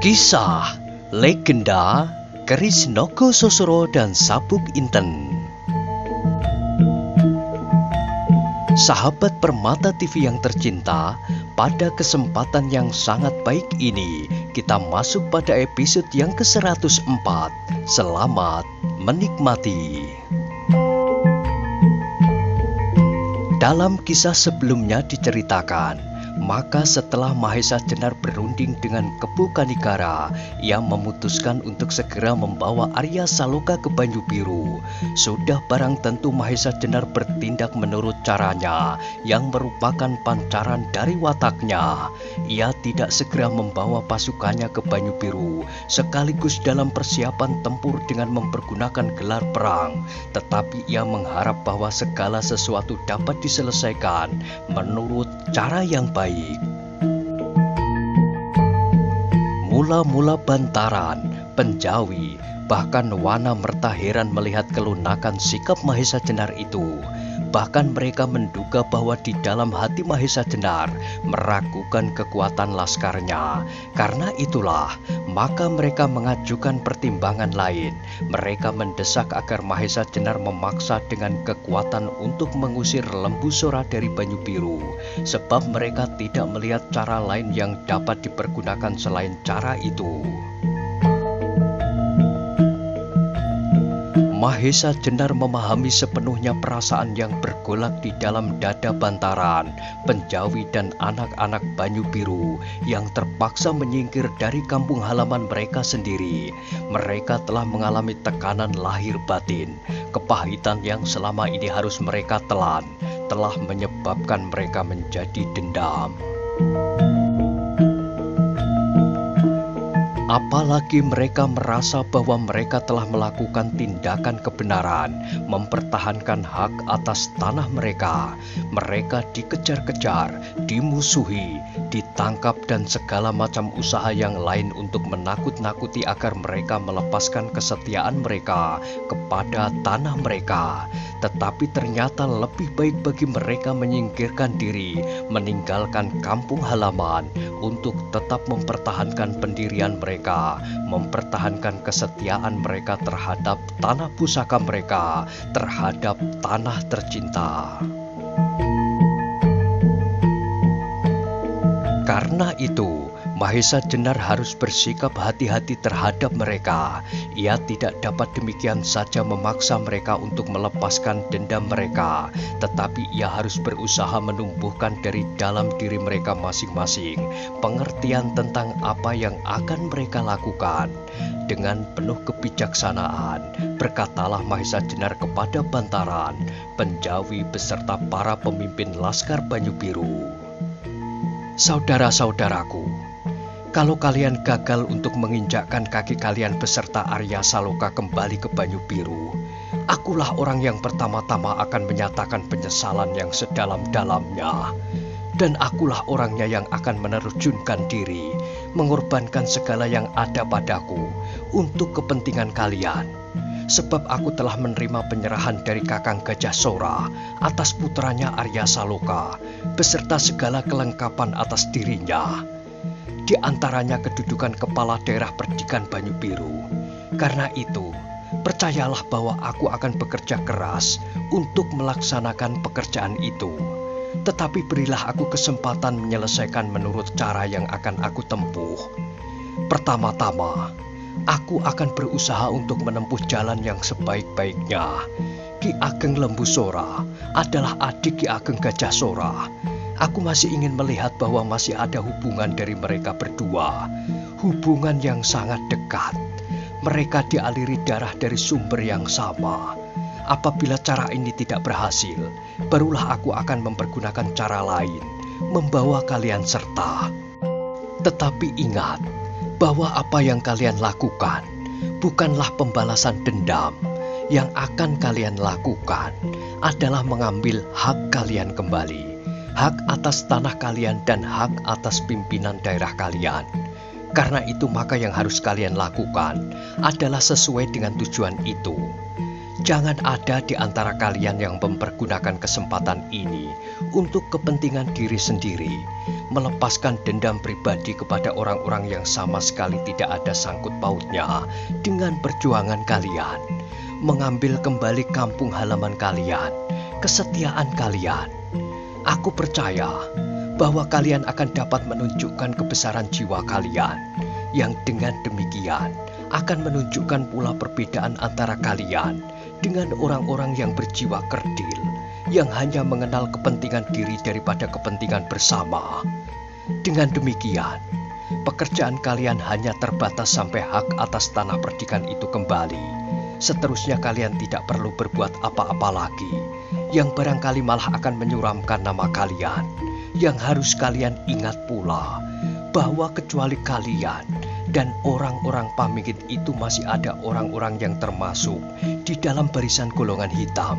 Kisah Legenda Keris Nogososoro dan Sabuk Inten. Sahabat Permata TV yang tercinta, pada kesempatan yang sangat baik ini kita masuk pada episode yang ke-104. Selamat menikmati. Dalam kisah sebelumnya diceritakan, maka setelah Mahesa Jenar berunding dengan Kepu Kanigara, ia memutuskan untuk segera membawa Arya Saloka ke Banyu Biru. Sudah barang tentu Mahesa Jenar bertindak menurut caranya, yang merupakan pancaran dari wataknya. Ia tidak segera membawa pasukannya ke Banyu Biru, sekaligus dalam persiapan tempur dengan mempergunakan gelar perang. Tetapi ia mengharap bahwa segala sesuatu dapat diselesaikan menurut cara yang baik. Mula-mula bantaran, penjawi, bahkan Wana Merta heran melihat kelunakan sikap Mahesa Jenar itu. Bahkan mereka menduga bahwa di dalam hati Mahesa Jenar meragukan kekuatan laskarnya. Karena itulah, maka mereka mengajukan pertimbangan lain. Mereka mendesak agar Mahesa Jenar memaksa dengan kekuatan untuk mengusir Lembu Sora dari Banyu Biru. Sebab mereka tidak melihat cara lain yang dapat dipergunakan selain cara itu. Mahesa Jenar memahami sepenuhnya perasaan yang bergolak di dalam dada bantaran, penjawi dan anak-anak Banyu Biru yang terpaksa menyingkir dari kampung halaman mereka sendiri. Mereka telah mengalami tekanan lahir batin. Kepahitan yang selama ini harus mereka telan telah menyebabkan mereka menjadi dendam. Apalagi mereka merasa bahwa mereka telah melakukan tindakan kebenaran, mempertahankan hak atas tanah mereka. Mereka dikejar-kejar, dimusuhi, ditangkap dan segala macam usaha yang lain untuk menakut-nakuti agar mereka melepaskan kesetiaan mereka kepada tanah mereka. Tetapi ternyata lebih baik bagi mereka menyingkirkan diri, meninggalkan kampung halaman untuk tetap mempertahankan pendirian mereka, mempertahankan kesetiaan mereka terhadap tanah pusaka mereka, terhadap tanah tercinta. Karena itu, Mahesa Jenar harus bersikap hati-hati terhadap mereka. Ia tidak dapat demikian saja memaksa mereka untuk melepaskan dendam mereka, tetapi ia harus berusaha menumbuhkan dari dalam diri mereka masing-masing pengertian tentang apa yang akan mereka lakukan. Dengan penuh kebijaksanaan, berkatalah Mahesa Jenar kepada bantaran, penjawi beserta para pemimpin Laskar Banyu Biru. Saudara-saudaraku, kalau kalian gagal untuk menginjakkan kaki kalian beserta Arya Saloka kembali ke Banyu Biru, akulah orang yang pertama-tama akan menyatakan penyesalan yang sedalam-dalamnya. Dan akulah orangnya yang akan menerjunkan diri, mengorbankan segala yang ada padaku untuk kepentingan kalian. Sebab aku telah menerima penyerahan dari Kakang Gajah Sora atas putranya Arya Saloka, beserta segala kelengkapan atas dirinya. Di antaranya kedudukan kepala daerah Perdikan Banyu Biru. Karena itu, percayalah bahwa aku akan bekerja keras untuk melaksanakan pekerjaan itu. Tetapi berilah aku kesempatan menyelesaikan menurut cara yang akan aku tempuh. Pertama-tama, aku akan berusaha untuk menempuh jalan yang sebaik-baiknya. Ki Ageng Lembu Sora adalah adik Ki Ageng Gajah Sora. Aku masih ingin melihat bahwa masih ada hubungan dari mereka berdua. Hubungan yang sangat dekat. Mereka dialiri darah dari sumber yang sama. Apabila cara ini tidak berhasil, barulah aku akan mempergunakan cara lain, membawa kalian serta. Tetapi ingat, bahwa apa yang kalian lakukan bukanlah pembalasan dendam. Yang akan kalian lakukan adalah mengambil hak kalian kembali, hak atas tanah kalian dan hak atas pimpinan daerah kalian. Karena itu maka yang harus kalian lakukan adalah sesuai dengan tujuan itu. Jangan ada di antara kalian yang mempergunakan kesempatan ini untuk kepentingan diri sendiri, melepaskan dendam pribadi kepada orang-orang yang sama sekali tidak ada sangkut pautnya dengan perjuangan kalian, mengambil kembali kampung halaman kalian, kesetiaan kalian. Aku percaya bahwa kalian akan dapat menunjukkan kebesaran jiwa kalian, yang dengan demikian akan menunjukkan pula perbedaan antara kalian dengan orang-orang yang berjiwa kerdil, yang hanya mengenal kepentingan diri daripada kepentingan bersama. Dengan demikian, pekerjaan kalian hanya terbatas sampai hak atas tanah perdikan itu kembali. Seterusnya kalian tidak perlu berbuat apa-apa lagi, yang barangkali malah akan menyuramkan nama kalian. Yang harus kalian ingat pula, bahwa kecuali kalian dan orang-orang Pamingit itu masih ada orang-orang yang termasuk di dalam barisan golongan hitam.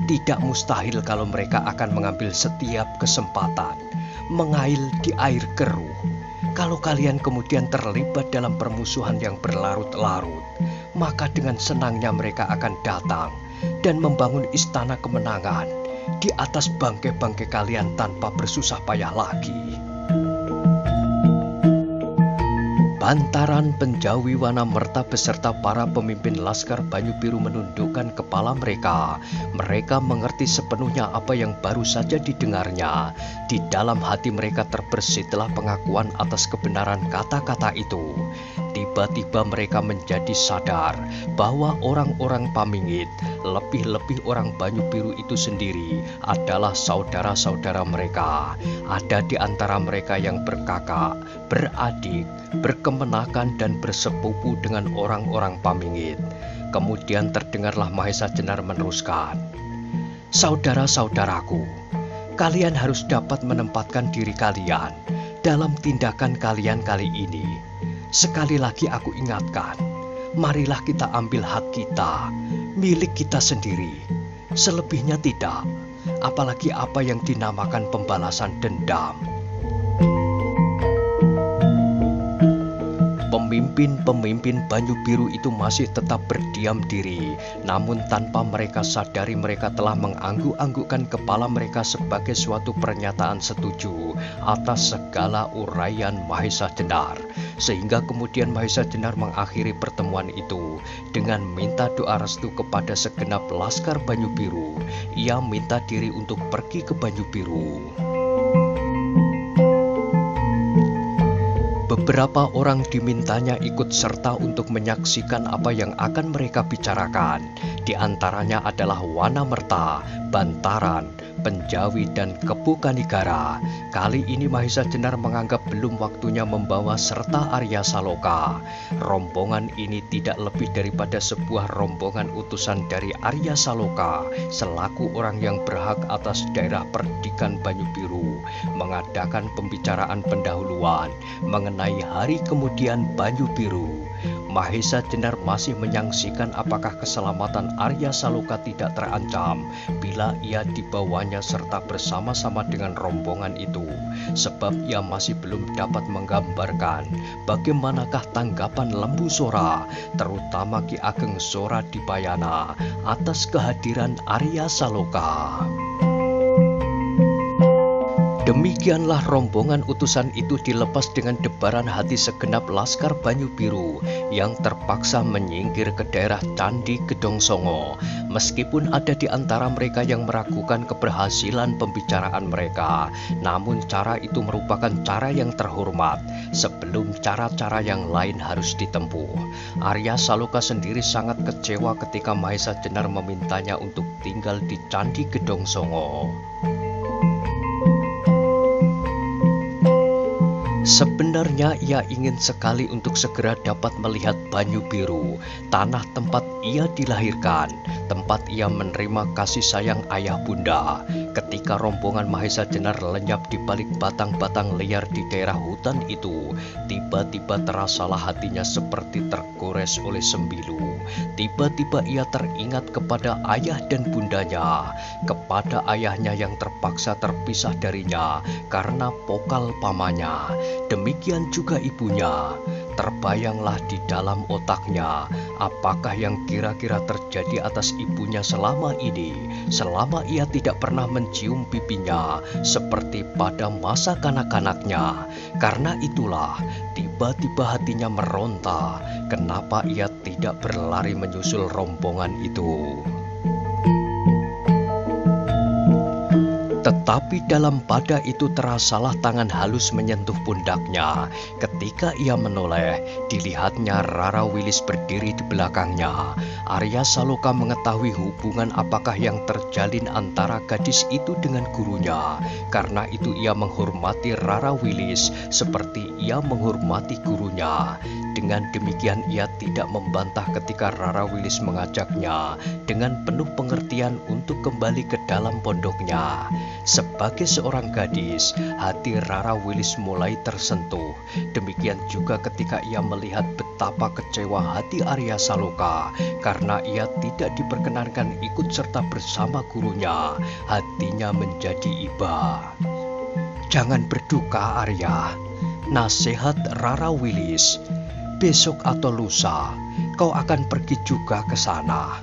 Tidak mustahil kalau mereka akan mengambil setiap kesempatan mengail di air keruh. Kalau kalian kemudian terlibat dalam permusuhan yang berlarut-larut, maka dengan senangnya mereka akan datang dan membangun istana kemenangan di atas bangkai-bangkai kalian tanpa bersusah payah lagi. Bantaran Penjawi Wanamerta beserta para pemimpin Laskar Banyu Biru menundukkan kepala mereka. Mereka mengerti sepenuhnya apa yang baru saja didengarnya. Di dalam hati mereka terbersihlah pengakuan atas kebenaran kata-kata itu. Tiba-tiba mereka menjadi sadar bahwa orang-orang Pamingit, lebih-lebih orang Banyu Biru itu sendiri adalah saudara-saudara mereka. Ada di antara mereka yang berkakak, beradik, berkemenakan dan bersepupu dengan orang-orang Pamingit. Kemudian terdengarlah Mahesa Jenar meneruskan, "Saudara-saudaraku, kalian harus dapat menempatkan diri kalian dalam tindakan kalian kali ini. Sekali lagi aku ingatkan, marilah kita ambil hak kita, milik kita sendiri. Selebihnya tidak, apalagi apa yang dinamakan pembalasan dendam." Pemimpin-pemimpin Banyu Biru itu masih tetap berdiam diri, namun tanpa mereka sadari mereka telah mengangguk-anggukkan kepala mereka sebagai suatu pernyataan setuju atas segala uraian Mahesa Jenar. Sehingga kemudian Mahesa Jenar mengakhiri pertemuan itu dengan minta doa restu kepada segenap Laskar Banyu Biru. Ia minta diri untuk pergi ke Banyu Biru. Beberapa orang dimintanya ikut serta untuk menyaksikan apa yang akan mereka bicarakan. Di antaranya adalah Wanamerta, Bantaran, Penjawi, dan Kepu Kanigara. Kali ini Mahesa Jenar menganggap belum waktunya membawa serta Arya Saloka. Rombongan ini tidak lebih daripada sebuah rombongan utusan dari Arya Saloka selaku orang yang berhak atas daerah perdikan Banyu Biru, mengadakan pembicaraan pendahuluan mengenai hari kemudian Banyu Biru. Mahesa Jenar masih menyaksikan apakah keselamatan Arya Saloka tidak terancam bila ia dibawanya serta bersama-sama dengan rombongan itu, sebab ia masih belum dapat menggambarkan bagaimanakah tanggapan Lembu Sora, terutama Ki Ageng Sora Dipayana atas kehadiran Arya Saloka. Demikianlah rombongan utusan itu dilepas dengan debaran hati segenap Laskar Banyu Biru yang terpaksa menyingkir ke daerah Candi Gedong Songo. Meskipun ada di antara mereka yang meragukan keberhasilan pembicaraan mereka, namun cara itu merupakan cara yang terhormat sebelum cara-cara yang lain harus ditempuh. Arya Saloka sendiri sangat kecewa ketika Mahesa Jenar memintanya untuk tinggal di Candi Gedong Songo. Sebenarnya ia ingin sekali untuk segera dapat melihat Banyu Biru, tanah tempat ia dilahirkan, tempat ia menerima kasih sayang ayah bunda. Ketika rombongan Mahesa Jenar lenyap di balik batang-batang liar di daerah hutan itu, tiba-tiba terasalah hatinya seperti tergores oleh sembilu. Tiba-tiba ia teringat kepada ayah dan bundanya, kepada ayahnya yang terpaksa terpisah darinya karena pokal pamannya. Demikian juga ibunya. Terbayanglah di dalam otaknya, apakah yang kira-kira terjadi atas ibunya selama ini, selama ia tidak pernah mencium pipinya seperti pada masa kanak-kanaknya. Karena itulah tiba-tiba hatinya meronta. Kenapa ia tidak berlari menyusul rombongan itu? Tetapi dalam pada itu terasalah tangan halus menyentuh pundaknya. Ketika ia menoleh, dilihatnya Rara Wilis berdiri di belakangnya. Arya Saloka mengetahui hubungan apakah yang terjalin antara gadis itu dengan gurunya. Karena itu ia menghormati Rara Wilis seperti ia menghormati gurunya. Dengan demikian ia tidak membantah ketika Rara Wilis mengajaknya dengan penuh pengertian untuk kembali ke dalam pondoknya. Sebagai seorang gadis, hati Rara Wilis mulai tersentuh. Demikian juga ketika ia melihat betapa kecewa hati Arya Saloka karena ia tidak diperkenankan ikut serta bersama gurunya. Hatinya menjadi iba. Jangan berduka, Arya. Nasihat Rara Wilis. Besok atau lusa, kau akan pergi juga ke sana.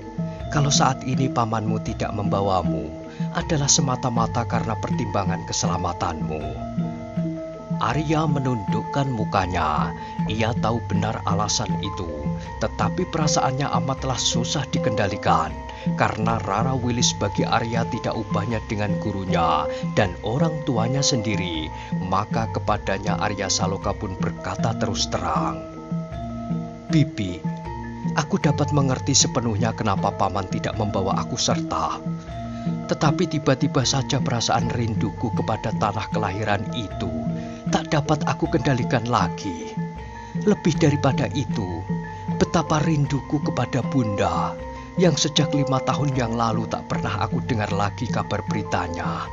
Kalau saat ini pamanmu tidak membawamu, adalah semata-mata karena pertimbangan keselamatanmu. Arya menundukkan mukanya. Ia tahu benar alasan itu, tetapi perasaannya amatlah susah dikendalikan. Karena Rara Wilis bagi Arya tidak ubahnya dengan gurunya dan orang tuanya sendiri, maka kepadanya Arya Saloka pun berkata terus terang, "Bibi, aku dapat mengerti sepenuhnya kenapa paman tidak membawa aku serta. Tetapi tiba-tiba saja perasaan rinduku kepada tanah kelahiran itu tak dapat aku kendalikan lagi. Lebih daripada itu, betapa rinduku kepada Bunda yang sejak 5 tahun yang lalu tak pernah aku dengar lagi kabar beritanya."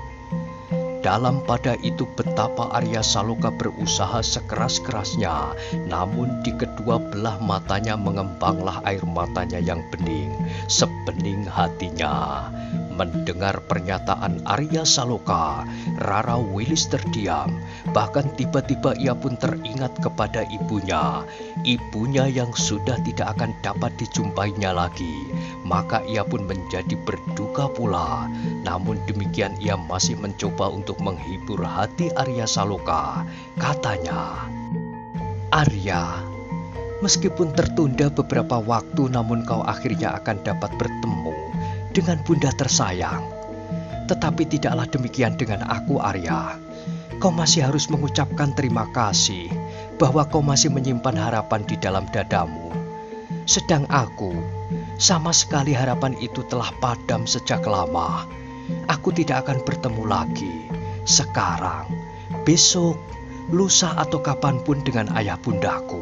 Dalam pada itu betapa Arya Saloka berusaha sekeras-kerasnya, namun di kedua belah matanya mengembanglah air matanya yang bening, sebening hatinya. Mendengar pernyataan Arya Saloka, Rara Wilis terdiam. Bahkan tiba-tiba ia pun teringat kepada ibunya. Ibunya yang sudah tidak akan dapat dijumpainya lagi. Maka ia pun menjadi berduka pula. Namun demikian ia masih mencoba untuk menghibur hati Arya Saloka. Katanya, "Arya, meskipun tertunda beberapa waktu, namun kau akhirnya akan dapat bertemu dengan Bunda tersayang. Tetapi tidaklah demikian dengan aku, Arya. Kau masih harus mengucapkan terima kasih bahwa kau masih menyimpan harapan di dalam dadamu. Sedang aku, sama sekali harapan itu telah padam sejak lama. Aku tidak akan bertemu lagi, sekarang, besok, lusa atau kapanpun dengan ayah bundaku."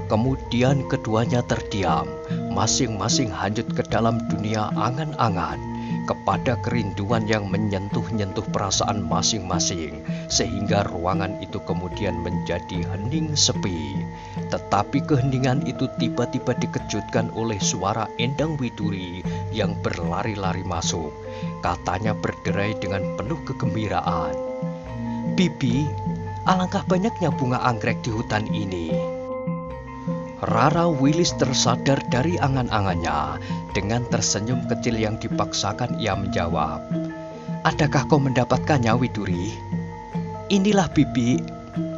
Kemudian keduanya terdiam, masing-masing hanyut ke dalam dunia angan-angan, kepada kerinduan yang menyentuh-nyentuh perasaan masing-masing, sehingga ruangan itu kemudian menjadi hening sepi. Tetapi keheningan itu tiba-tiba dikejutkan oleh suara Endang Widuri yang berlari-lari masuk. Katanya berderai dengan penuh kegembiraan, "Bibi, alangkah banyaknya bunga anggrek di hutan ini." Rara Wilis tersadar dari angan-angannya. Dengan tersenyum kecil yang dipaksakan ia menjawab, "Adakah kau mendapatkannya, Widuri?" "Inilah, Bibi,"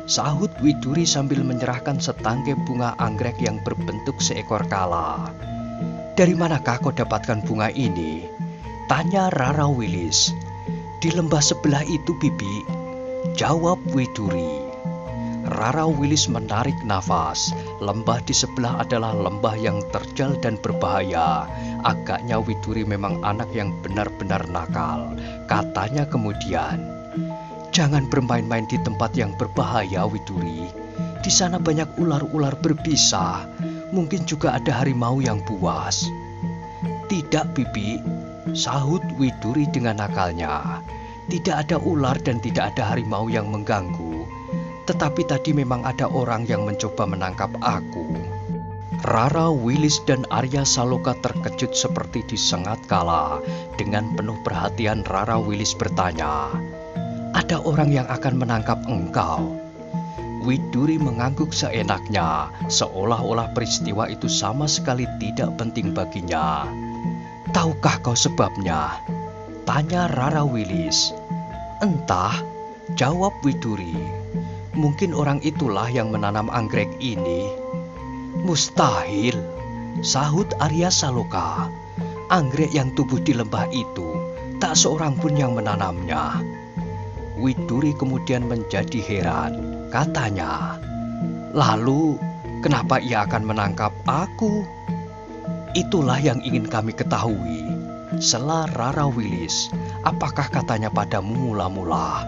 sahut Widuri sambil menyerahkan setangkai bunga anggrek yang berbentuk seekor kala. "Dari manakah kau dapatkan bunga ini?" tanya Rara Wilis. "Di lembah sebelah itu, Bibi," jawab Widuri. Rara Wilis menarik nafas. Lembah di sebelah adalah lembah yang terjal dan berbahaya. Agaknya Widuri memang anak yang benar-benar nakal. Katanya kemudian, "Jangan bermain-main di tempat yang berbahaya, Widuri. Di sana banyak ular-ular berbisa. Mungkin juga ada harimau yang buas." "Tidak, Bibi," sahut Widuri dengan nakalnya. "Tidak ada ular dan tidak ada harimau yang mengganggu. Tetapi tadi memang ada orang yang mencoba menangkap aku." Rara Wilis dan Arya Saloka terkejut seperti disengat kala. Dengan penuh perhatian Rara Wilis bertanya, "Ada orang yang akan menangkap engkau?" Widuri mengangguk seenaknya, seolah-olah peristiwa itu sama sekali tidak penting baginya. "Tahukah kau sebabnya?" Tanya Rara Wilis. Entah, jawab Widuri. Mungkin orang itulah yang menanam anggrek ini. Mustahil, sahut Arya Saloka. Anggrek yang tumbuh di lembah itu, tak seorang pun yang menanamnya. Widuri kemudian menjadi heran. Katanya, lalu kenapa ia akan menangkap aku? Itulah yang ingin kami ketahui. Sela Rara Wilis. Apakah katanya padamu mula-mula?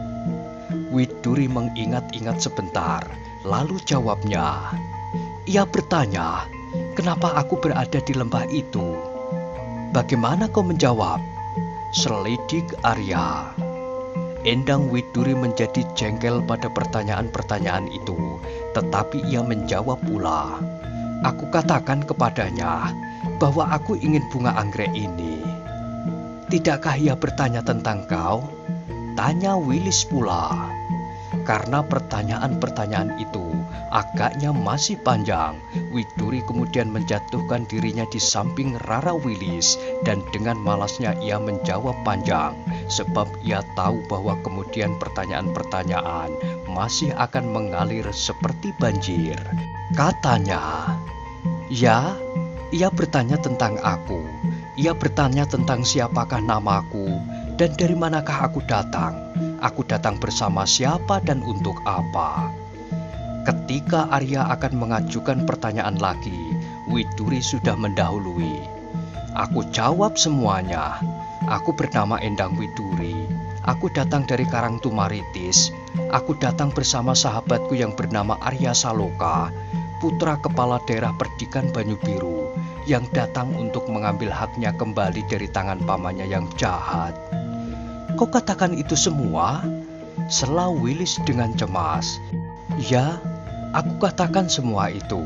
Widuri mengingat-ingat sebentar, lalu jawabnya. Ia bertanya, kenapa aku berada di lembah itu? Bagaimana kau menjawab? Selidik Arya. Endang Widuri menjadi jengkel pada pertanyaan-pertanyaan itu, tetapi ia menjawab pula. Aku katakan kepadanya bahwa aku ingin bunga anggrek ini. Tidakkah ia bertanya tentang kau? Tanya Wilis pula. Karena pertanyaan-pertanyaan itu agaknya masih panjang, Widuri kemudian menjatuhkan dirinya di samping Rara Wilis dan dengan malasnya ia menjawab panjang, sebab ia tahu bahwa kemudian pertanyaan-pertanyaan masih akan mengalir seperti banjir. Katanya, ya, ia bertanya tentang aku. Ia bertanya tentang siapakah namaku dan dari manakah aku datang. Aku datang bersama siapa dan untuk apa. Ketika Arya akan mengajukan pertanyaan lagi, Widuri sudah mendahului. Aku jawab semuanya. Aku bernama Endang Widuri. Aku datang dari Karangtumaritis. Aku datang bersama sahabatku yang bernama Arya Saloka, putra kepala daerah Perdikan Banyu Biru, yang datang untuk mengambil haknya kembali dari tangan pamannya yang jahat. Kau katakan itu semua? Sela Wilis dengan cemas. Ya, aku katakan semua itu.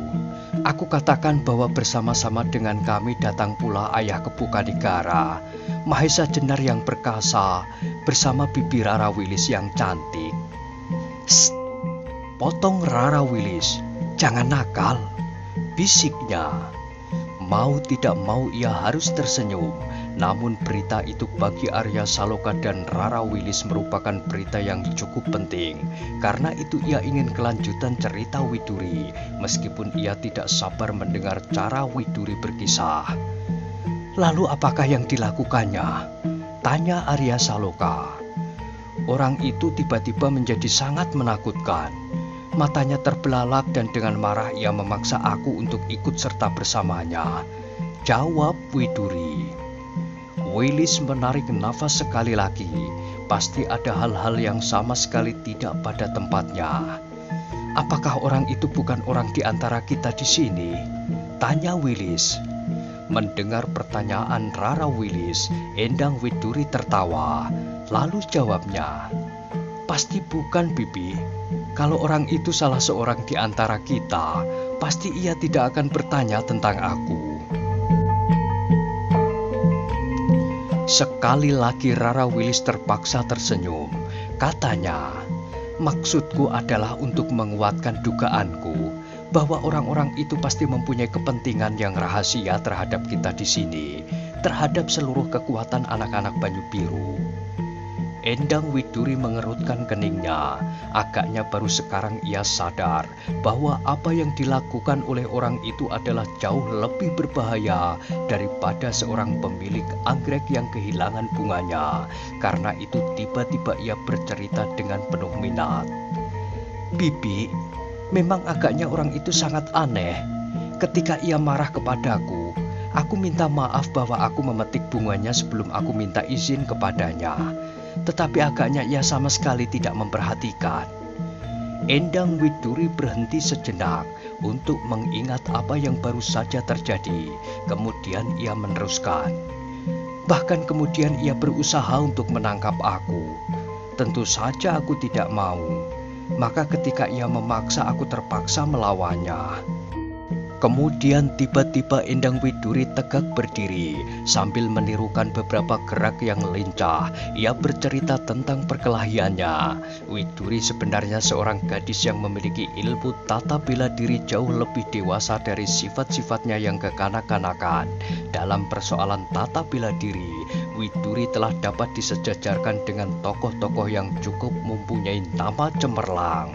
Aku katakan bahwa bersama-sama dengan kami datang pula ayah Kepukanegara, Mahesa Jenar yang perkasa, bersama bibi Rara Wilis yang cantik. Sst, potong Rara Wilis, jangan nakal, bisiknya. Mau tidak mau ia harus tersenyum. Namun berita itu bagi Arya Saloka dan Rara Wilis merupakan berita yang cukup penting. Karena itu ia ingin kelanjutan cerita Widuri, meskipun ia tidak sabar mendengar cara Widuri berkisah. Lalu apakah yang dilakukannya? Tanya Arya Saloka. Orang itu tiba-tiba menjadi sangat menakutkan. Matanya terbelalak dan dengan marah ia memaksa aku untuk ikut serta bersamanya. Jawab Widuri. Wilis menarik nafas sekali lagi. Pasti ada hal-hal yang sama sekali tidak pada tempatnya. Apakah orang itu bukan orang di antara kita di sini? Tanya Wilis. Mendengar pertanyaan Rara Wilis, Endang Widuri tertawa. Lalu jawabnya, pasti bukan, Bibi. Kalau orang itu salah seorang di antara kita, pasti ia tidak akan bertanya tentang aku. Sekali lagi Rara Wilis terpaksa tersenyum. Katanya, maksudku adalah untuk menguatkan dugaanku bahwa orang-orang itu pasti mempunyai kepentingan yang rahasia terhadap kita di sini, terhadap seluruh kekuatan anak-anak Banyu Biru. Endang Widuri mengerutkan keningnya. Agaknya baru sekarang ia sadar bahwa apa yang dilakukan oleh orang itu adalah jauh lebih berbahaya daripada seorang pemilik anggrek yang kehilangan bunganya. Karena itu tiba-tiba ia bercerita dengan penuh minat. Bibi, memang agaknya orang itu sangat aneh. Ketika ia marah kepadaku, aku minta maaf bahwa aku memetik bunganya sebelum aku minta izin kepadanya. Tetapi agaknya ia sama sekali tidak memperhatikan. Endang Widuri berhenti sejenak untuk mengingat apa yang baru saja terjadi. Kemudian ia meneruskan. Bahkan kemudian ia berusaha untuk menangkap aku. Tentu saja aku tidak mau. Maka ketika ia memaksa, aku terpaksa melawannya. Kemudian tiba-tiba Endang Widuri tegak berdiri sambil menirukan beberapa gerak yang lincah. Ia bercerita tentang perkelahiannya. Widuri sebenarnya seorang gadis yang memiliki ilmu tata bela diri jauh lebih dewasa dari sifat-sifatnya yang kekanak-kanakan. Dalam persoalan tata bela diri, Widuri telah dapat disejajarkan dengan tokoh-tokoh yang cukup mempunyai nama cemerlang.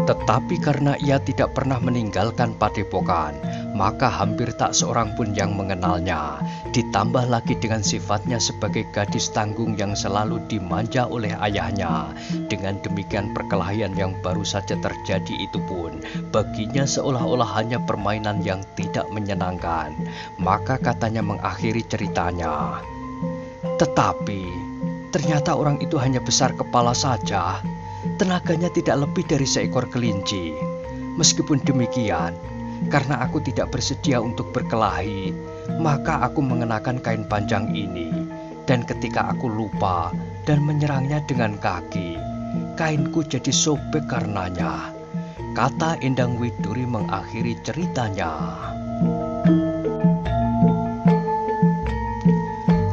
Tetapi karena ia tidak pernah meninggalkan padepokan, maka hampir tak seorang pun yang mengenalnya. Ditambah lagi dengan sifatnya sebagai gadis tanggung yang selalu dimanja oleh ayahnya. Dengan demikian perkelahian yang baru saja terjadi itu pun baginya seolah-olah hanya permainan yang tidak menyenangkan. Maka katanya mengakhiri ceritanya. Tetapi ternyata orang itu hanya besar kepala saja. Tenaganya tidak lebih dari seekor kelinci. Meskipun demikian, karena aku tidak bersedia untuk berkelahi, maka aku mengenakan kain panjang ini. Dan ketika aku lupa dan menyerangnya dengan kaki, kainku jadi sobek karenanya. Kata Endang Widuri mengakhiri ceritanya.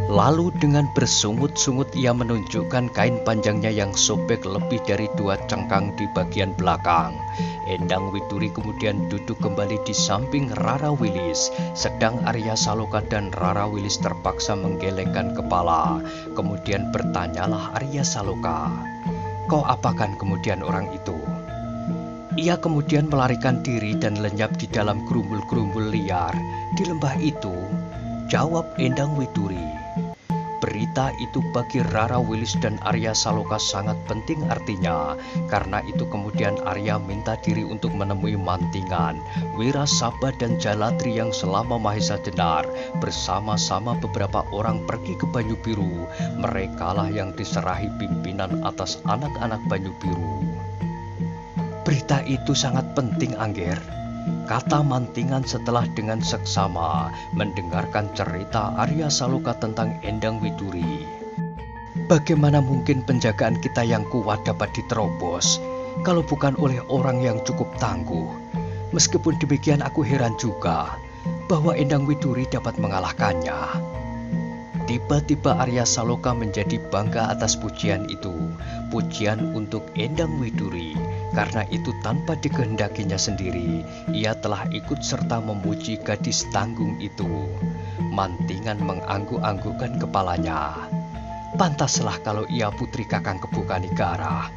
Lalu dengan bersungut-sungut ia menunjukkan kain panjangnya yang sobek lebih dari 2 cengkang di bagian belakang. Endang Widuri kemudian duduk kembali di samping Rara Wilis, sedang Arya Saloka dan Rara Wilis terpaksa menggelengkan kepala. Kemudian bertanyalah Arya Saloka, "Kau apakan kemudian orang itu?" Ia kemudian melarikan diri dan lenyap di dalam gerumbul-gerumbul liar di lembah itu, jawab Endang Widuri. Berita itu bagi Rara Wilis dan Arya Saloka sangat penting artinya. Karena itu kemudian Arya minta diri untuk menemui Mantingan, Wirasaba dan Jaladri yang selama Mahesa Jenar bersama-sama beberapa orang pergi ke Banyu Biru. Merekalah yang diserahi pimpinan atas anak-anak Banyu Biru. Berita itu sangat penting, Angger, kata Mantingan setelah dengan seksama mendengarkan cerita Arya Saloka tentang Endang Widuri. Bagaimana mungkin penjagaan kita yang kuat dapat diterobos kalau bukan oleh orang yang cukup tangguh? Meskipun demikian aku heran juga bahwa Endang Widuri dapat mengalahkannya. Tiba-tiba Arya Saloka menjadi bangga atas pujian itu, pujian untuk Endang Widuri. Karena itu tanpa dikehendakinya sendiri, ia telah ikut serta memuji gadis tanggung itu. Mantingan mengangguk-anggukkan kepalanya. Pantaslah kalau ia putri Kakang Kebukanigara.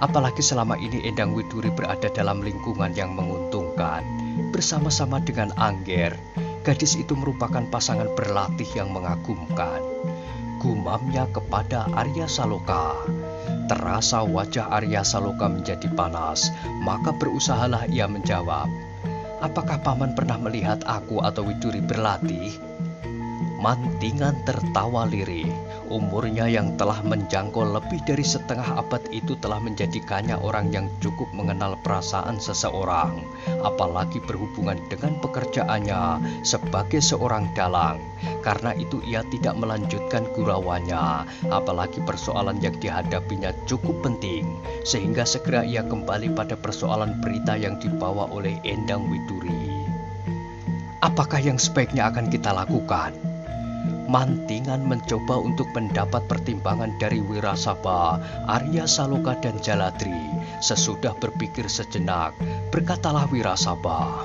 Apalagi selama ini Endang Widuri berada dalam lingkungan yang menguntungkan. Bersama-sama dengan Angger, gadis itu merupakan pasangan berlatih yang mengagumkan. Gumamnya kepada Arya Saloka. Terasa wajah Arya Saloka menjadi panas, maka berusahalah ia menjawab, "Apakah paman pernah melihat aku atau Widuri berlatih?" Mantingan tertawa lirih. Umurnya yang telah menjangkau lebih dari setengah abad itu telah menjadikannya orang yang cukup mengenal perasaan seseorang, apalagi berhubungan dengan pekerjaannya sebagai seorang dalang. Karena itu ia tidak melanjutkan gurauannya, apalagi persoalan yang dihadapinya cukup penting, sehingga segera ia kembali pada persoalan berita yang dibawa oleh Endang Widuri. Apakah yang sebaiknya akan kita lakukan? Mantingan mencoba untuk mendapat pertimbangan dari Wirasaba, Arya Saloka dan Jaladri. Sesudah berpikir sejenak, berkatalah Wirasaba,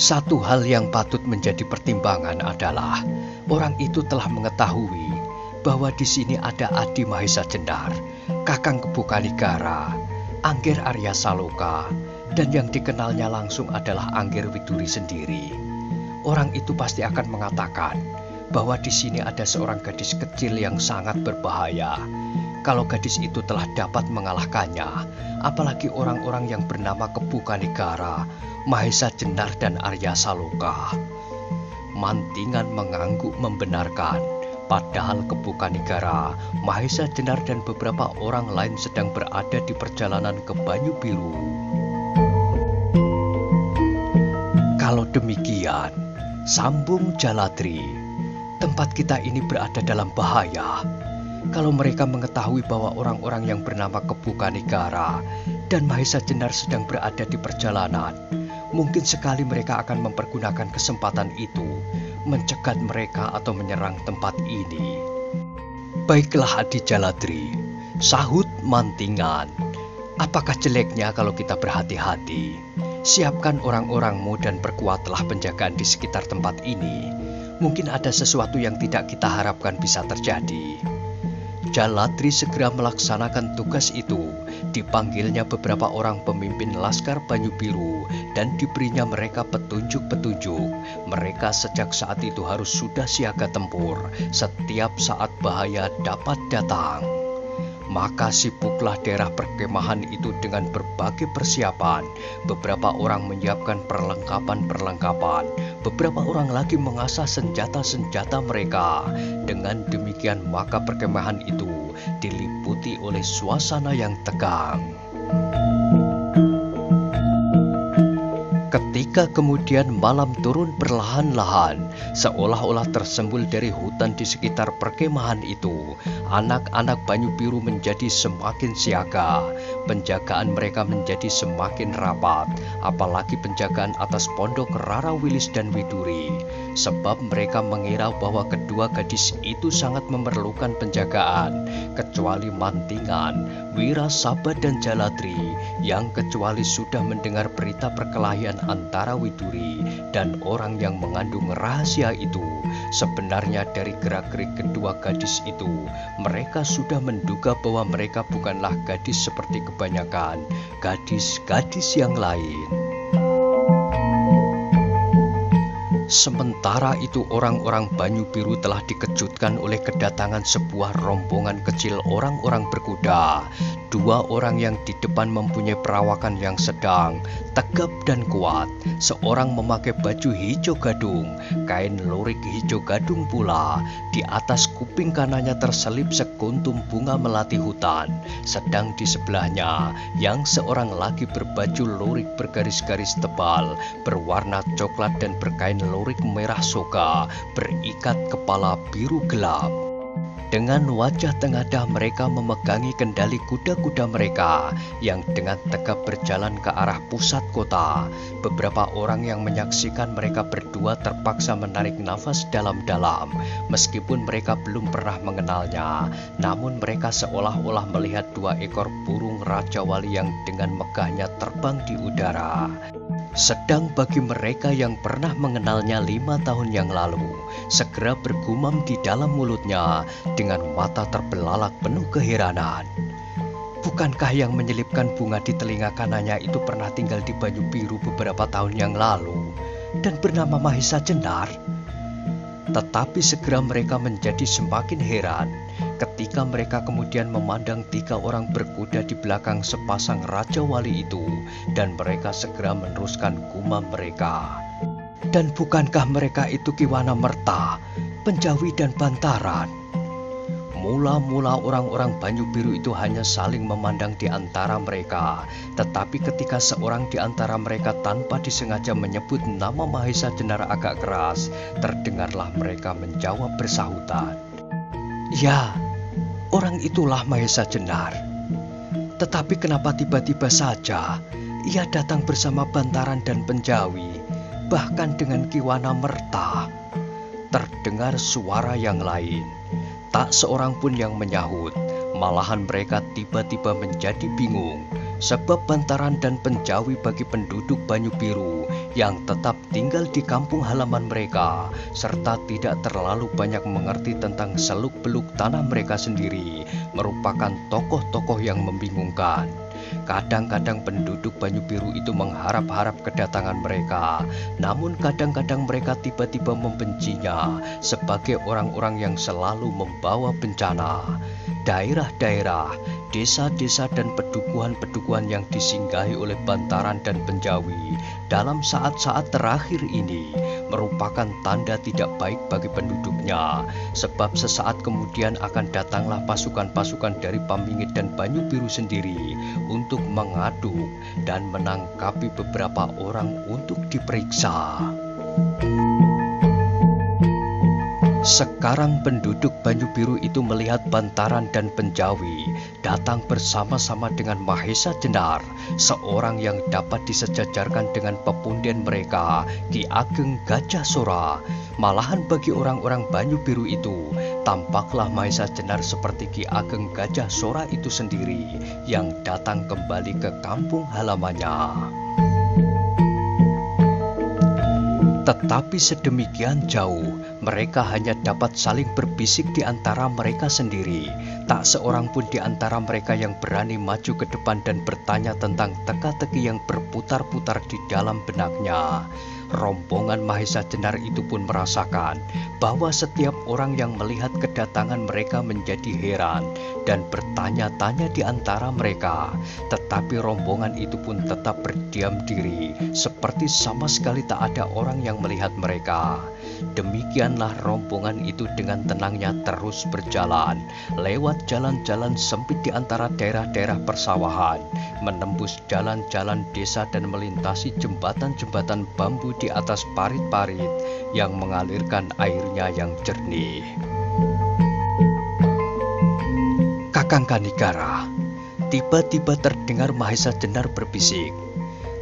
"Satu hal yang patut menjadi pertimbangan adalah orang itu telah mengetahui bahwa di sini ada Adi Mahesa Jenar, Kakang Kebukanigara, Angger Arya Saloka, dan yang dikenalnya langsung adalah Angger Widuri sendiri. Orang itu pasti akan mengatakan bahwa di sini ada seorang gadis kecil yang sangat berbahaya. Kalau gadis itu telah dapat mengalahkannya, apalagi orang-orang yang bernama Kebukanigara, Mahesa Jenar dan Arya Saloka." Mantingan mengangguk membenarkan, padahal Kebukanigara, Mahesa Jenar dan beberapa orang lain sedang berada di perjalanan ke Banyu Biru. "Kalau demikian," sambung Jaladri, "tempat kita ini berada dalam bahaya. Kalau mereka mengetahui bahwa orang-orang yang bernama Kebukanigara dan Mahesa Jenar sedang berada di perjalanan, mungkin sekali mereka akan mempergunakan kesempatan itu, mencegat mereka atau menyerang tempat ini. Baiklah Adi Jaladri, sahut Mantingan. Apakah jeleknya kalau kita berhati-hati? Siapkan orang-orangmu dan perkuatlah penjagaan di sekitar tempat ini. Mungkin ada sesuatu yang tidak kita harapkan bisa terjadi. Jaladri segera melaksanakan tugas itu. Dipanggilnya beberapa orang pemimpin Laskar Banyu Biru dan diberinya mereka petunjuk-petunjuk. Mereka sejak saat itu harus sudah siaga tempur setiap saat bahaya dapat datang. Maka sibuklah daerah perkemahan itu dengan berbagai persiapan. Beberapa orang menyiapkan perlengkapan-perlengkapan. Beberapa orang lagi mengasah senjata-senjata mereka. Dengan demikian maka perkemahan itu diliputi oleh suasana yang tegang. Ketika kemudian malam turun perlahan-lahan, seolah-olah tersembul dari hutan di sekitar perkemahan itu, anak-anak Banyu Biru menjadi semakin siaga. Penjagaan mereka menjadi semakin rapat, apalagi penjagaan atas pondok Rara Wilis dan Widuri, sebab mereka mengira bahwa kedua gadis itu sangat memerlukan penjagaan, kecuali Mantingan, Wira Saba dan Jaladri, yang kecuali sudah mendengar berita perkelahian antara Widuri dan orang yang mengandung rahasia itu. Sebenarnya dari gerak-gerik kedua gadis itu, mereka sudah menduga bahwa mereka bukanlah gadis seperti kebanyakan gadis-gadis yang lain. Sementara itu orang-orang Banyu Biru telah dikejutkan oleh kedatangan sebuah rombongan kecil orang-orang berkuda. Dua orang yang di depan mempunyai perawakan yang sedang, tegap dan kuat. Seorang memakai baju hijau gadung, kain lurik hijau gadung pula. Di atas kuping kanannya terselip sekuntum bunga melati hutan. Sedang di sebelahnya, yang seorang lagi berbaju lurik bergaris-garis tebal, berwarna coklat dan berkain lurik merah soga, berikat kepala biru gelap. Dengan wajah tengadah mereka memegangi kendali kuda-kuda mereka yang dengan tegap berjalan ke arah pusat kota. Beberapa orang yang menyaksikan mereka berdua terpaksa menarik nafas dalam-dalam. Meskipun mereka belum pernah mengenalnya, namun mereka seolah-olah melihat dua ekor burung Raja Wali yang dengan megahnya terbang di udara. Sedang bagi mereka yang pernah mengenalnya 5 tahun yang lalu, segera bergumam di dalam mulutnya dengan mata terbelalak penuh keheranan. Bukankah yang menyelipkan bunga di telinga kanannya itu pernah tinggal di Banyu Biru beberapa tahun yang lalu dan bernama Mahesa Jenar? Tetapi segera mereka menjadi semakin heran ketika mereka kemudian memandang 3 orang berkuda di belakang sepasang Raja Wali itu, dan mereka segera meneruskan gumam mereka. Dan bukankah mereka itu Kiwana Merta, Penjawi dan Bantaran? Mula-mula orang-orang Banyu Biru itu hanya saling memandang di antara mereka, tetapi ketika seorang di antara mereka tanpa disengaja menyebut nama Mahesa Jenar agak keras, terdengarlah mereka menjawab bersahutan. Ya, orang itulah Mahesa Jenar. Tetapi kenapa tiba-tiba saja ia datang bersama Bantaran dan Penjawi, bahkan dengan Kiwana Merta? Terdengar suara yang lain. Tak seorang pun yang menyahut, malahan mereka tiba-tiba menjadi bingung, sebab Bantaran dan Penjawi bagi penduduk Banyu Biru yang tetap tinggal di kampung halaman mereka, serta tidak terlalu banyak mengerti tentang seluk-beluk tanah mereka sendiri, merupakan tokoh-tokoh yang membingungkan. Kadang-kadang penduduk Banyu Biru itu mengharap-harap kedatangan mereka, namun kadang-kadang mereka tiba-tiba membencinya sebagai orang-orang yang selalu membawa bencana. Daerah-daerah, desa-desa dan pedukuhan-pedukuhan yang disinggahi oleh Bantaran dan Penjawi dalam saat-saat terakhir ini merupakan tanda tidak baik bagi penduduknya, sebab sesaat kemudian akan datanglah pasukan-pasukan dari Pamingit dan Banyu Biru sendiri untuk mengaduk dan menangkapi beberapa orang untuk diperiksa. Sekarang penduduk Banyu Biru itu melihat Bantaran dan Penjawi datang bersama-sama dengan Mahesa Jenar, seorang yang dapat disejajarkan dengan pepunden mereka, Ki Ageng Gajah Sora. Malahan bagi orang-orang Banyu Biru itu, tampaklah Mahesa Jenar seperti Ki Ageng Gajah Sora itu sendiri yang datang kembali ke kampung halamannya. Tetapi sedemikian jauh, mereka hanya dapat saling berbisik di antara mereka sendiri. Tak seorang pun di antara mereka yang berani maju ke depan dan bertanya tentang teka-teki yang berputar-putar di dalam benaknya. Rombongan Mahesa Jenar itu pun merasakan bahwa setiap orang yang melihat kedatangan mereka menjadi heran dan bertanya-tanya di antara mereka. Tetapi rombongan itu pun tetap berdiam diri, seperti sama sekali tak ada orang yang melihat mereka. Demikianlah rombongan itu dengan tenangnya terus berjalan, lewat jalan-jalan sempit di antara daerah-daerah persawahan, menembus jalan-jalan desa dan melintasi jembatan-jembatan bambu di atas parit-parit yang mengalirkan airnya yang jernih. Kakang Kanigara, tiba-tiba terdengar Mahesa Jenar berbisik.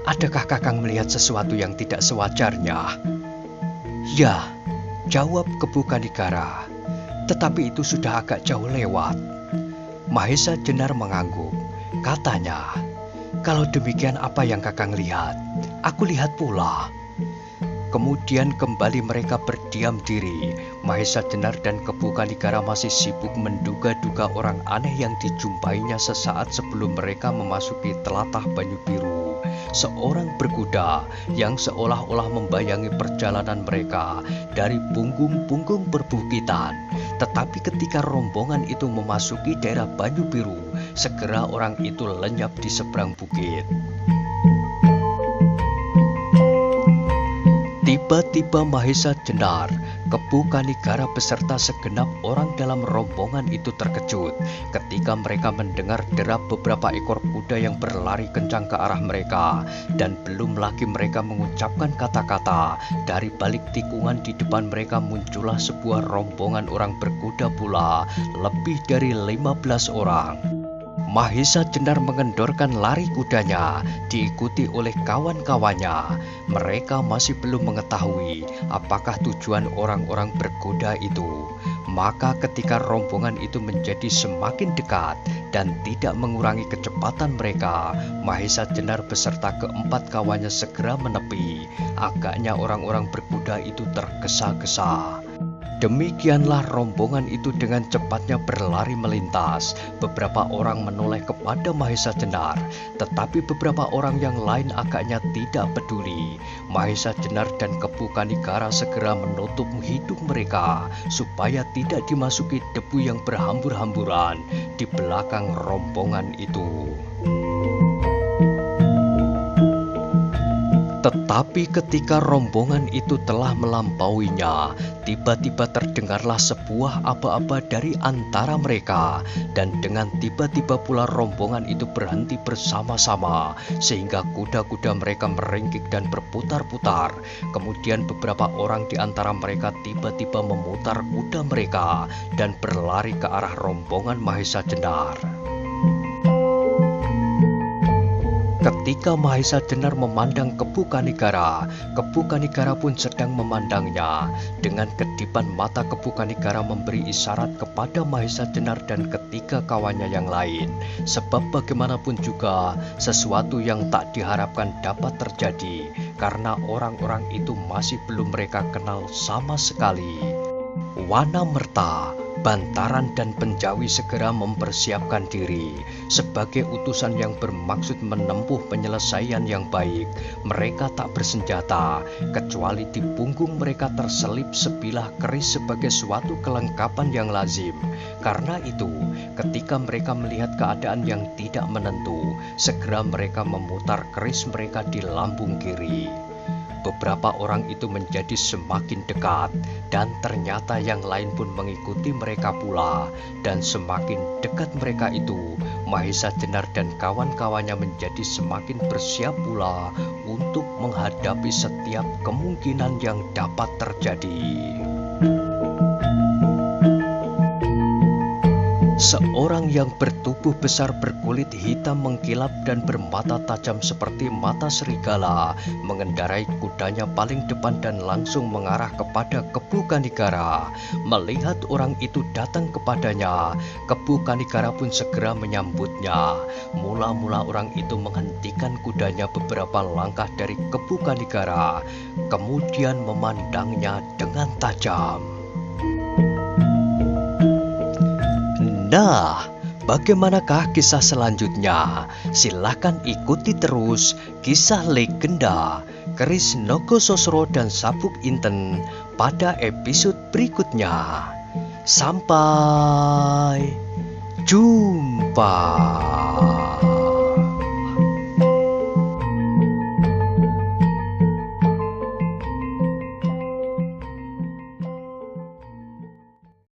Adakah Kakang melihat sesuatu yang tidak sewajarnya? Ya, jawab Kebu Kanigara. Tetapi itu sudah agak jauh lewat. Mahesa Jenar mengangguk. Katanya, kalau demikian apa yang Kakang lihat? Aku lihat pula. Kemudian kembali mereka berdiam diri. Mahesa Jenar dan Kebu Kanigara masih sibuk menduga-duga orang aneh yang dijumpainya sesaat sebelum mereka memasuki telatah Banyu Biru. Seorang berkuda yang seolah-olah membayangi perjalanan mereka dari punggung-punggung perbukitan. Tetapi ketika rombongan itu memasuki daerah Banyu Biru, segera orang itu lenyap di seberang bukit. Tiba-tiba Mahesa Jenar, Kebu Kanigara beserta segenap orang dalam rombongan itu terkejut ketika mereka mendengar derap beberapa ekor kuda yang berlari kencang ke arah mereka. Dan belum lagi mereka mengucapkan kata-kata, dari balik tikungan di depan mereka muncullah sebuah rombongan orang berkuda pula, lebih dari 15 orang. Mahesa Jenar mengendorkan lari kudanya, diikuti oleh kawan-kawannya. Mereka masih belum mengetahui apakah tujuan orang-orang berkuda itu. Maka ketika rombongan itu menjadi semakin dekat dan tidak mengurangi kecepatan mereka, Mahesa Jenar beserta keempat kawannya segera menepi. Agaknya orang-orang berkuda itu tergesa-gesa. Demikianlah rombongan itu dengan cepatnya berlari melintas. Beberapa orang menoleh kepada Mahesa Jenar, tetapi beberapa orang yang lain agaknya tidak peduli. Mahesa Jenar dan Kebu Kanigara segera menutup hidung mereka supaya tidak dimasuki debu yang berhambur-hamburan di belakang rombongan itu. Tetapi ketika rombongan itu telah melampauinya, tiba-tiba terdengarlah sebuah aba-aba dari antara mereka, dan dengan tiba-tiba pula rombongan itu berhenti bersama-sama, sehingga kuda-kuda mereka meringkik dan berputar-putar. Kemudian beberapa orang di antara mereka tiba-tiba memutar kuda mereka dan berlari ke arah rombongan Mahesa Jenar. Ketika Mahesa Jenar memandang Kebu Kanigara pun sedang memandangnya. Dengan kedipan mata Kebu Kanigara memberi isyarat kepada Mahesa Jenar dan ketiga kawannya yang lain. Sebab bagaimanapun juga sesuatu yang tak diharapkan dapat terjadi, karena orang-orang itu masih belum mereka kenal sama sekali. Wanamerta, Bantaran dan Penjawi segera mempersiapkan diri sebagai utusan yang bermaksud menempuh penyelesaian yang baik. Mereka tak bersenjata, kecuali di punggung mereka terselip sebilah keris sebagai suatu kelengkapan yang lazim. Karena itu, ketika mereka melihat keadaan yang tidak menentu, segera mereka memutar keris mereka di lambung kiri. Beberapa orang itu menjadi semakin dekat, dan ternyata yang lain pun mengikuti mereka pula. Dan semakin dekat mereka itu, Mahesa Jenar dan kawan-kawannya menjadi semakin bersiap pula untuk menghadapi setiap kemungkinan yang dapat terjadi. Seorang yang bertubuh besar berkulit hitam mengkilap dan bermata tajam seperti mata serigala mengendarai kudanya paling depan dan langsung mengarah kepada Kebu Kanigara. Melihat orang itu datang kepadanya, Kebu Kanigara pun segera menyambutnya. Mula-mula orang itu menghentikan kudanya beberapa langkah dari Kebu Kanigara, kemudian memandangnya dengan tajam. Nah, bagaimanakah kisah selanjutnya? Silahkan ikuti terus kisah legenda Keris Nogososro dan Sabuk Inten pada episode berikutnya. Sampai jumpa.